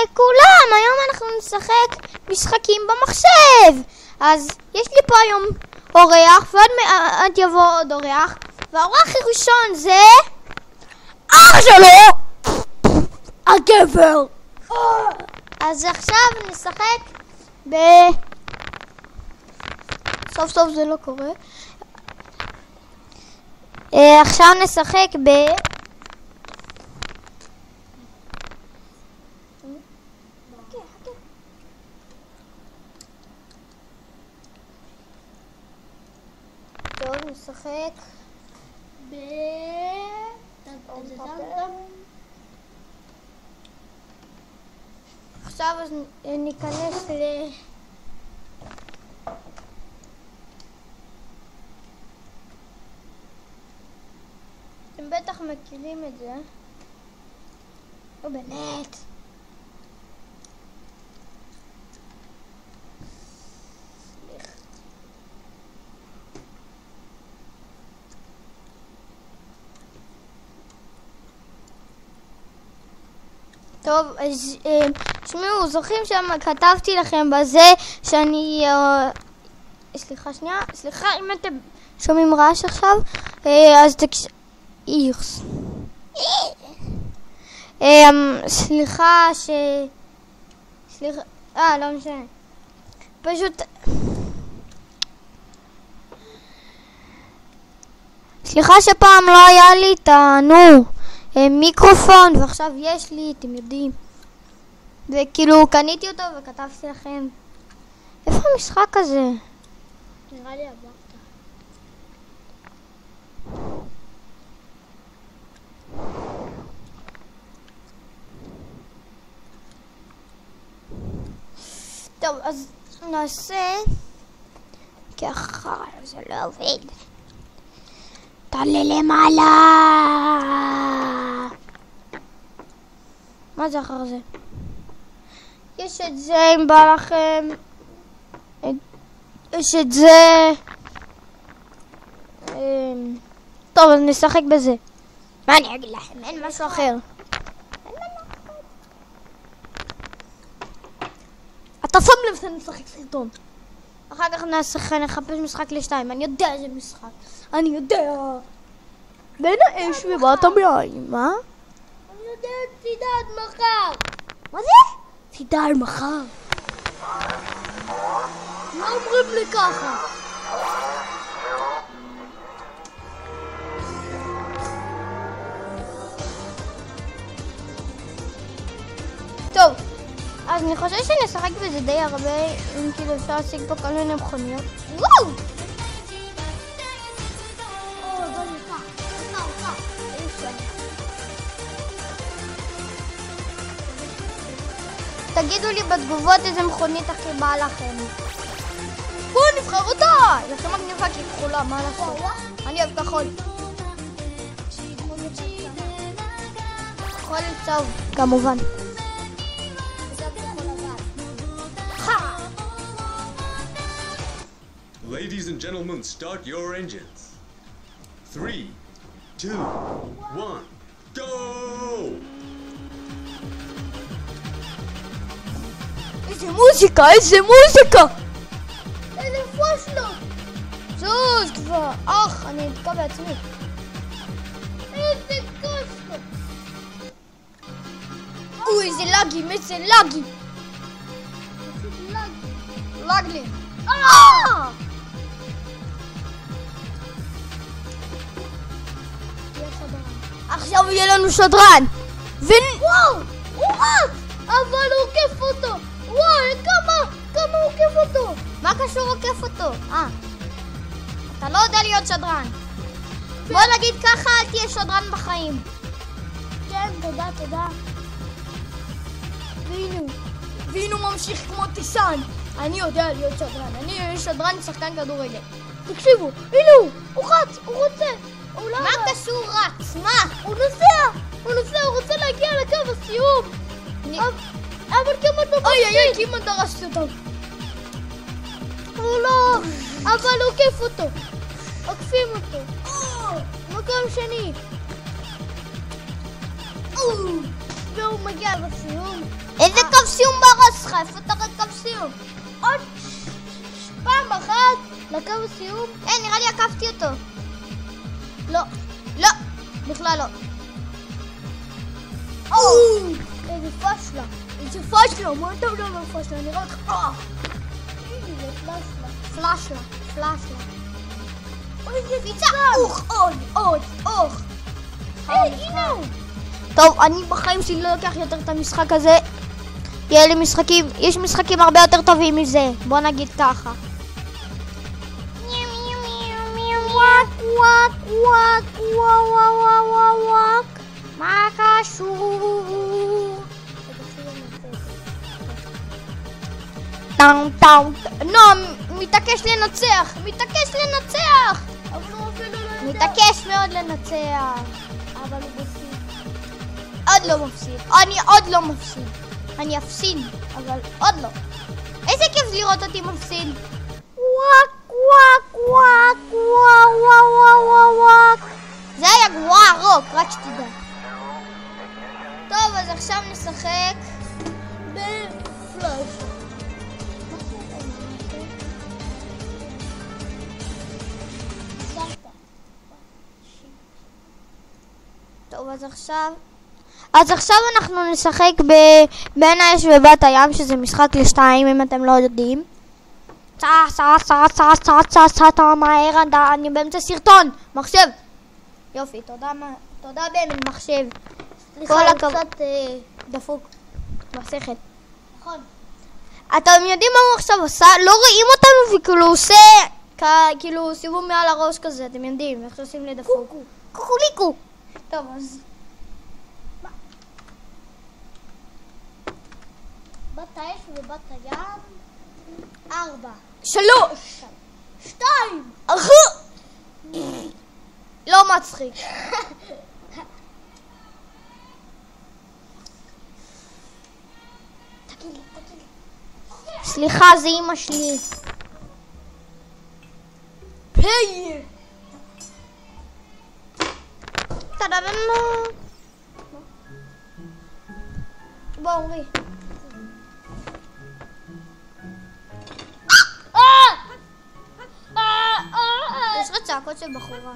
לכולם, היום אנחנו נשחק משחקים במחשב. אז יש לי פה היום אורח, ועוד מעט יבוא עוד אורח, והאורח הראשון זה אח שלו, הגבר. אז עכשיו נשחק סוף סוף זה לא קורה. עכשיו נשחק טוב, נשחק עכשיו ניכנס אתם בטח מכירים את זה. לא באמת. טוב, אז תשמעו, זוכרים שכתבתי לכם בזה שאני סליחה שנייה, סליחה אם אתם שומעים רעש עכשיו, אז איכס סליחה סליחה, לא משנה, פשוט סליחה שפעם לא היה לי את מיקרופון ועכשיו יש לי, אתם יודעים, וכאילו קניתי אותו וכתבתי לכם. איפה המשחק הזה? נראה לי עברת. טוב, אז נעשה ככה, זה לא עובד. תעלה למעלה. מה זה אחר זה? יש את זה אם בא לכם, יש את זה. טוב, אז נשחק בזה. מה אני אגיד לכם? אין משהו אחר. אתה שם לב שנשחק סרטון. אחר כך נחפש משחק לשתיים. אני יודע איזה משחק. אני יודע. בין האש ובת המים, מה? אני יודע צידד מחר. מה זה? צידד מחר. לא אומרים לי ככה. טוב, אז אני חושב שנשחק בזה די הרבה, אם כאילו אפשר להשיג פה כל מיני מכוניות. וואו! תגידו לי בתגובות איזה מכונית הכי באה לכם. בואו נבחר אותה! היא הכי מגניבה כי היא כחולה, מה לעשות? אני אוהב כחול. כחול עם צהוב, כמובן. Ladies and gentlemen, start your engines. 3, 2, 1, go! איזה מוזיקה, איזה מוזיקה! איזה פושלות! זוז כבר! אך, אני אתקע בעצמי. איזה קושלות! אוי, איזה לגים, איזה לגים! לגלים! עכשיו יהיה לנו שדרן! וואו! הוא רץ! אבל הוא עוקף אותו! וואי, כמה הוא עוקף אותו! מה קשור עוקף אותו? אתה לא יודע להיות שדרן. בוא נגיד ככה, אל תהיה שדרן בחיים. כן, תודה. והנה הוא ממשיך כמו טיסן. אני יודע להיות שדרן. אני שדרן שחקן כדורגל. תקשיבו, הנה הוא רץ, הוא רוצה. מה קשור רץ? מה? הוא נוסע, הוא רוצה להגיע לקו הסיום. אבל כמעט לא מפסיד. כמעט דרשתי אותם. הוא לא, אבל הוא עוקף אותו. עוקפים אותו. מקום שני. והוא מגיע לסיום. איזה קו סיום בראש שלך? איפה אתה רואה קו סיום? עוד פעם אחת לקו הסיום. נראה לי עקפתי אותו. לא, לא, בכלל לא. איזה פשלה. איזה פשלה, מה אתה יודע מה פשלה? נראה אותך. איזה פלשלה. פלשלה. איזה פיצה. עוד. הנה הוא. טוב, אני בחיים שלי לא לוקח יותר את המשחק הזה. יהיה לי משחקים, יש משחקים הרבה יותר טובים מזה. בוא נגיד ככה. וואק. מה קשור? טאו. מתעקש לנצח. מתעקש מאוד לנצח. אבל הוא מפסיד. עוד לא מפסיד. אני עוד לא מפסיד. אני אפסיד, אבל עוד לא. איזה כיף לראות אותי מפסיד. וואק. זה היה גרוע רוק, רק שתדע. טוב, אז עכשיו נשחק בפלאש. טוב, אז עכשיו אנחנו נשחק בין האש ובת הים, שזה משחק לשתיים, אם אתם לא יודעים. מהר, אני באמצע סרטון, מחשב. יופי, תודה באמת, מחשב. כל הכבוד. קצת דפוק בשכל. נכון. אתם יודעים מה הוא עכשיו עושה? לא רואים אותנו וכאילו הוא עושה כאילו סיבוב מעל הראש כזה, אתם יודעים, איך שעושים לי דפוק. קוקוליקו. טוב, אז בת האש ובת הים 4 3 2 לא מצחיק. סליחה, זה אמא שלי. פייר בוא עומרי. יש לך צעקות של בחורה.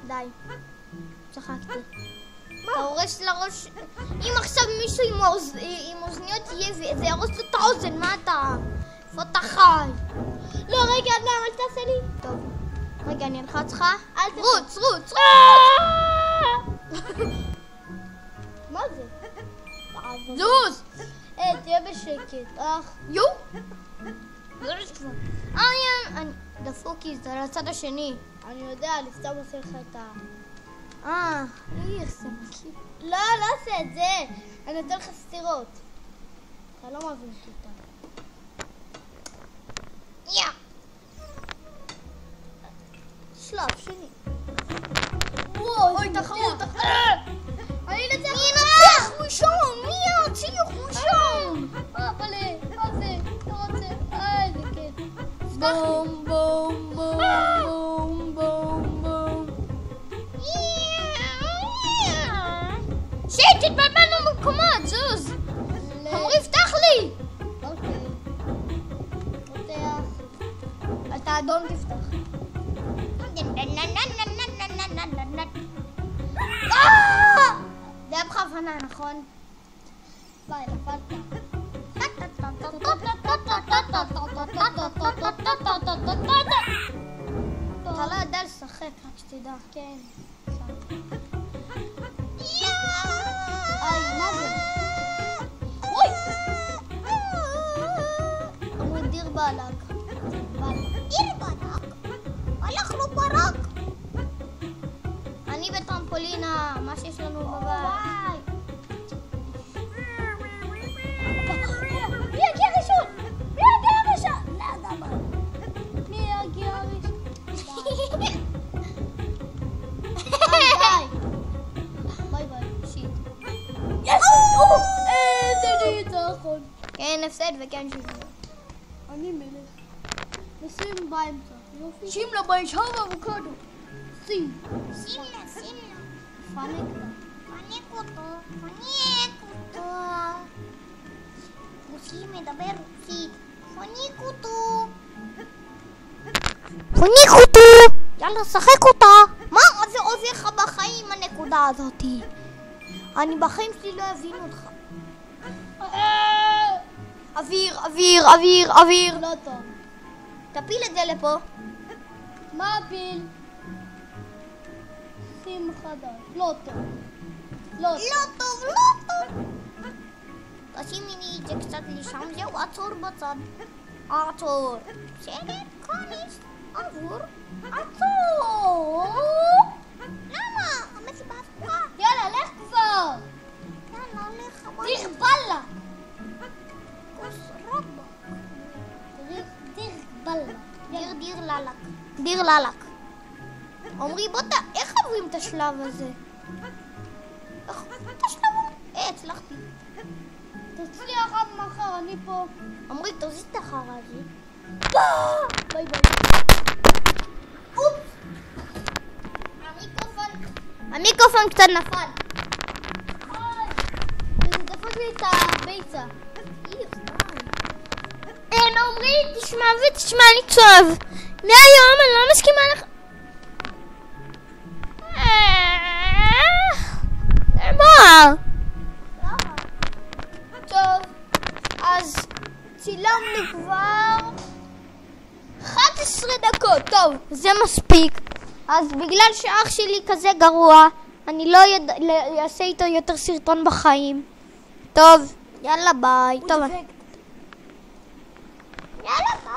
די, צחקתי. אתה הורס לראש. אם עכשיו מישהו עם אוזניות יהיה וזה ירוס לו את האוזן, מה אתה? איפה אתה חי? לא, רגע, אל תעשה לי. טוב, רגע, אני אלחץ לך. רוץ. מה זה? זוז! תהיה בשקט. יו! דפוקי, זה לצד השני. אני יודע, לסתם עושה לך את ה... איך זה מכיר. לא עושה את זה. אני אתן לך סתירות. אתה לא מבין אותה. שלב שני. אוי, תחרות. אני נצח ראשון. מי ינצח ראשון? אבל מה זה? לא רוצה. איזה כיף. בום. שיט, התבלבלנו במקומות, זוז. עמרי, פתח לי. אוקיי. פותח. אתה אדום תפתח. זה היה בכוונה, נכון? ביי, נפלת. אתה לא יודע לשחק, רק שתדע. כן. מה זה? אוי! אמרו דיר בעלק. דיר בעלק? הלכנו ברק. אני בטרמפולינה, מה שיש לנו בבית. מי יגיע ראשון? לא יודע מה. מי יגיע ראשון? ביי, שיט. איזה ניצחון. כן, הפסד וכן שוויון. אני מלך. נשים באמצע. שים לה בישב אבוקדו. שים לה. פאנק לה. חונק אותו. רוסי מדבר רוסית. חונק אותו. יאללה, שחק אותה. מה זה עוזר לך בחיים הנקודה הזאתי? אני בחיים שלי לא אבין אותך. אוויר. לא טוב. תפיל את זה לפה. מה אפיל? שים חדש. לא טוב. תשימי לי את זה קצת לשם. זהו, עצור בצד. עצור. בסדר? קוניס. עבור. עצור. למה? המסיבה סגורה. יאללה, לך כבר. יאללה, לך. דיר בלה. דיר ללק. עומרי, איך עוברים את השלב הזה? הצלחתי. תצליח עד מחר, אני פה. עומרי, תוזיז את החרא הזה. ביי. אופס. המיקרופון קצת נפל. וזה דפק לי את הביצה. עומרי, תשמע, אני טוב. מהיום אני לא מסכימה לך. מה? טוב, אז צילמנו כבר 11 דקות. טוב, זה מספיק. אז בגלל שאח שלי כזה גרוע, אני לא אעשה איתו יותר סרטון בחיים. טוב, יאללה ביי. טוב. יאללה ביי.